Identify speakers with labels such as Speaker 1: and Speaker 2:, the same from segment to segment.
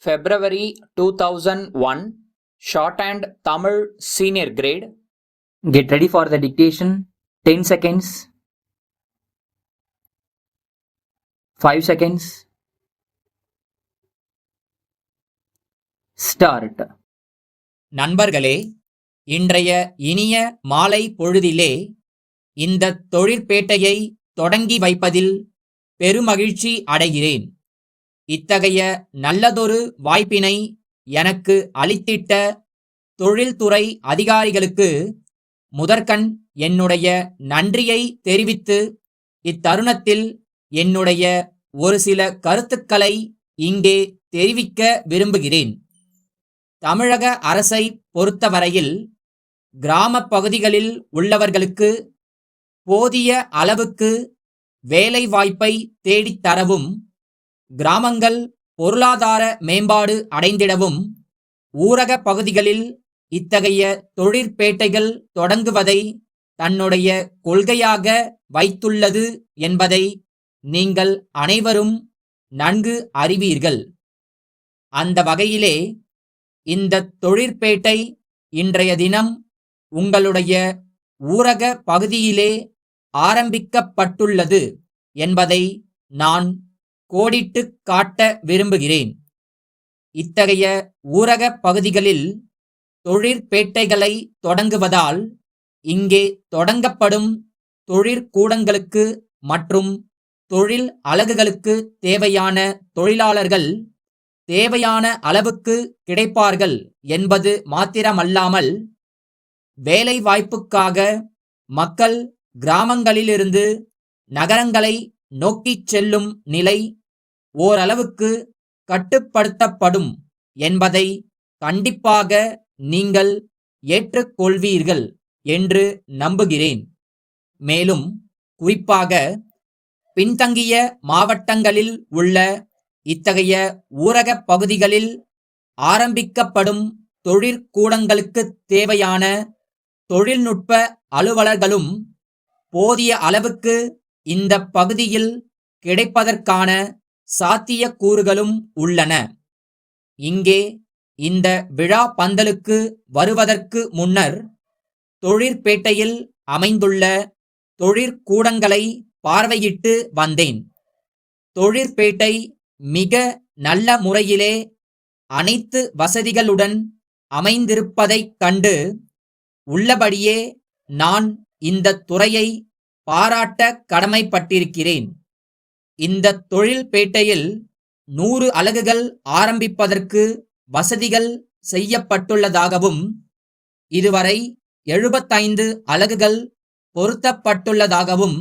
Speaker 1: February 2001 Shorthand Tamil Senior Grade.
Speaker 2: Get ready for the dictation. 10 seconds. 5 seconds. Start.
Speaker 3: நண்பர்களே, இன்றைய இனிய மாலை பொழுதிலே இந்த தொழிற்பேட்டையை தொடங்கி வைப்பதில் பெருமகிழ்ச்சி அடைகிறேன். இத்தகைய நல்லதொரு வாய்ப்பினை எனக்கு அளித்திட்ட தொழில்துறை அதிகாரிகளுக்கு முதற்கண் என்னுடைய நன்றியை தெரிவித்து இத்தருணத்தில் என்னுடைய ஒரு சில கருத்துக்களை இங்கே தெரிவிக்க விரும்புகிறேன். தமிழக அரசை பொறுத்தவரையில் கிராம பகுதிகளில் உள்ளவர்களுக்கு போதிய அளவுக்கு வேலை வாய்ப்பை தேடித்தரவும், கிராமங்கள் பொருளாதார மேம்பாடு அடைந்திடவும் ஊரக பகுதிகளில் இத்தகைய தொழிற்பேட்டைகள் தொடங்குவதை தன்னுடைய கொள்கையாக வைத்துள்ளது என்பதை நீங்கள் அனைவரும் நன்கு அறிவீர்கள். அந்த வகையிலே இந்த தொழிற்பேட்டை இன்றைய தினம் உங்களுடைய ஊரக பகுதியிலே ஆரம்பிக்கப்பட்டுள்ளது என்பதை நான் கோடிட்டு காட்ட விரும்புகிறேன். இத்தகைய ஊரக பகுதிகளில் தொழிற்பேட்டைகளை தொடங்குவதால் இங்கே தொடங்கப்படும் தொழிற்கூடங்களுக்கு மற்றும் தொழில் அலகுகளுக்கு தேவையான தொழிலாளர்கள் தேவையான அளவுக்கு கிடைப்பார்கள் என்பது மாத்திரமல்லாமல், வேலை வாய்ப்புக்காக மக்கள் கிராமங்களிலிருந்து நகரங்களை நோக்கிச் செல்லும் நிலை ஓரளவுக்கு கட்டுப்படுத்தப்படும் என்பதை கண்டிப்பாக நீங்கள் ஏற்றுக்கொள்வீர்கள் என்று நம்புகிறேன். மேலும் குறிப்பாக பின்தங்கிய மாவட்டங்களில் உள்ள இத்தகைய ஊரக பகுதிகளில் ஆரம்பிக்கப்படும் தொழிற்கூடங்களுக்கு தேவையான தொழில்நுட்ப அலுவலர்களும் போதிய அளவுக்கு இந்த பகுதியில் கிடைப்பதற்கான சாத்தியக்கூறுகளும் உள்ளன. இங்கே இந்த விழா பந்தலுக்கு வருவதற்கு முன்னர் தொழிற்பேட்டையில் அமைந்துள்ள தொழிற்கூடங்களை பார்வையிட்டு வந்தேன். தொழிற்பேட்டை மிக நல்ல முறையிலே அனைத்து வசதிகளுடன் அமைந்திருப்பதைக் கண்டு உள்ளபடியே நான் இந்த துறையை பாராட்ட கடமைப்பட்டிருக்கிறேன். இந்த தொழில்பேட்டையில் 100 அலகுகள் ஆரம்பிப்பதற்கு வசதிகள் செய்யப்பட்டுள்ளதாகவும், இதுவரை 75 அலகுகள் பொருத்தப்பட்டுள்ளதாகவும்,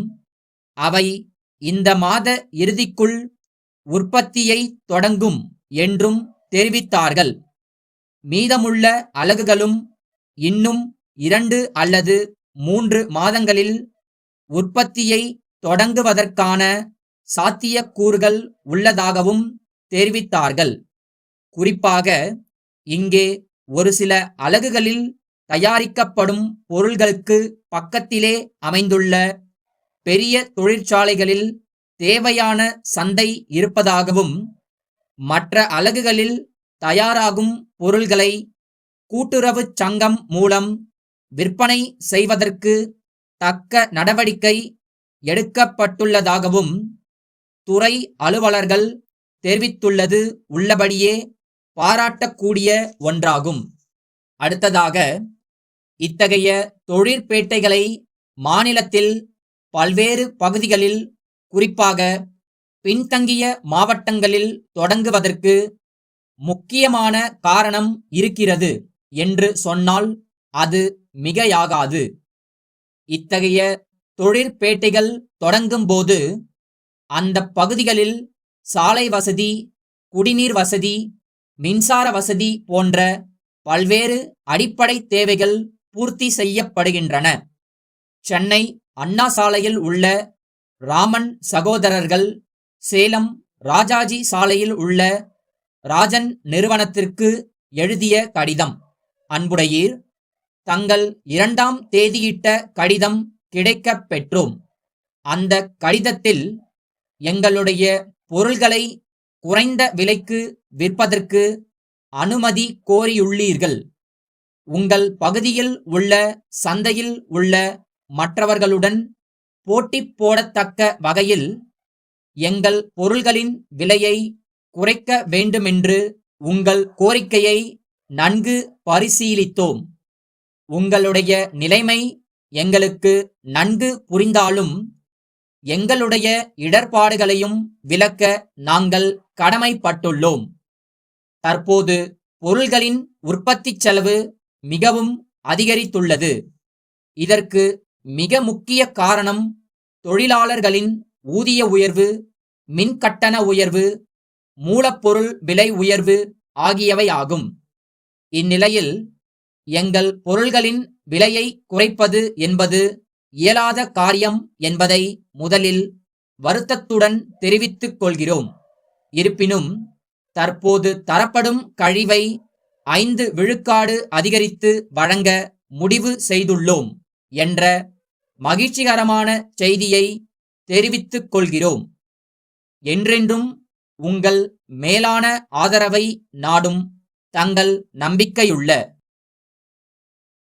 Speaker 3: அவை இந்த மாத இறுதிக்குள் உற்பத்தியை தொடங்கும் என்றும் தெரிவித்தார்கள். மீதமுள்ள அலகுகளும் இன்னும் 2 அல்லது 3 மாதங்களில் உற்பத்தியை தொடங்குவதற்கான சாத்தியக்கூறுகள் உள்ளதாகவும் தெரிவித்தார்கள். குறிப்பாக இங்கே ஒரு சில அலகுகளில் தயாரிக்கப்படும் பொருள்களுக்கு பக்கத்திலே அமைந்துள்ள பெரிய தொழிற்சாலைகளில் தேவையான சந்தை இருப்பதாகவும், மற்ற அலகுகளில் தயாராகும் பொருள்களை கூட்டுறவு சங்கம் மூலம் விற்பனை செய்வதற்கு தக்க நடவடிக்கை எடுக்கப்பட்டுள்ளதாகவும் துறை அலுவலர்கள் தெரிவித்துள்ளது உள்ளபடியே பாராட்டக்கூடிய ஒன்றாகும். அடுத்ததாக, இத்தகைய தொழிற்பேட்டைகளை மாநிலத்தில் பல்வேறு பகுதிகளில், குறிப்பாக பின்தங்கிய மாவட்டங்களில் தொடங்குவதற்கு முக்கியமான காரணம் இருக்கிறது என்று சொன்னால் அது மிகையாகாது. இத்தகைய தொழிற்பேட்டைகள் தொடங்கும்போது அந்த பகுதிகளில் சாலை வசதி, குடிநீர் வசதி, மின்சார வசதி போன்ற பல்வேறு அடிப்படை தேவைகள் பூர்த்தி செய்யப்படுகின்றன. சென்னை அண்ணா சாலையில் உள்ள ராமன் சகோதரர்கள் சேலம் ராஜாஜி சாலையில் உள்ள ராஜன் நிறுவனத்திற்கு எழுதிய கடிதம். அன்புடையீர், தங்கள் 2ஆம் தேதியிட்ட கடிதம் கிடைக்கப் பெற்றோம். அந்த கடிதத்தில் எங்களுடைய பொருள்களை குறைந்த விலைக்கு விற்பதற்கு அனுமதி கோரியுள்ளீர்கள். உங்கள் பகுதியில் உள்ள சந்தையில் உள்ள மற்றவர்களுடன் போட்டி போடத்தக்க வகையில் எங்கள் பொருள்களின் விலையை குறைக்க வேண்டுமென்று உங்கள் கோரிக்கையை நன்கு பரிசீலித்தோம். உங்களுடைய நிலைமை எங்களுக்கு நன்கு புரிந்தாலும் எங்களுடைய இடர்பாடுகளையும் விளக்க நாங்கள் கடமைப்பட்டுள்ளோம். தற்போது பொருள்களின் உற்பத்தி செலவு மிகவும் அதிகரித்துள்ளது. இதற்கு மிக முக்கிய காரணம் தொழிலாளர்களின் ஊதிய உயர்வு, மின்கட்டண உயர்வு, மூலப்பொருள் விலை உயர்வு ஆகியவையாகும். இந்நிலையில் எங்கள் பொருள்களின் விலையை குறைப்பது என்பது இயலாத காரியம் என்பதை முதலில் வருத்தத்துடன் தெரிவித்துக் கொள்கிறோம். இருப்பினும் தற்போது தரப்படும் கழிவை 5 விழுக்காடு அதிகரித்து வழங்க முடிவு செய்துள்ளோம் என்ற மகிழ்ச்சிகரமான செய்தியை தெரிவித்துக் கொள்கிறோம். என்றென்றும் உங்கள் மேலான ஆதரவை நாடும் தங்கள் நம்பிக்கையுள்ள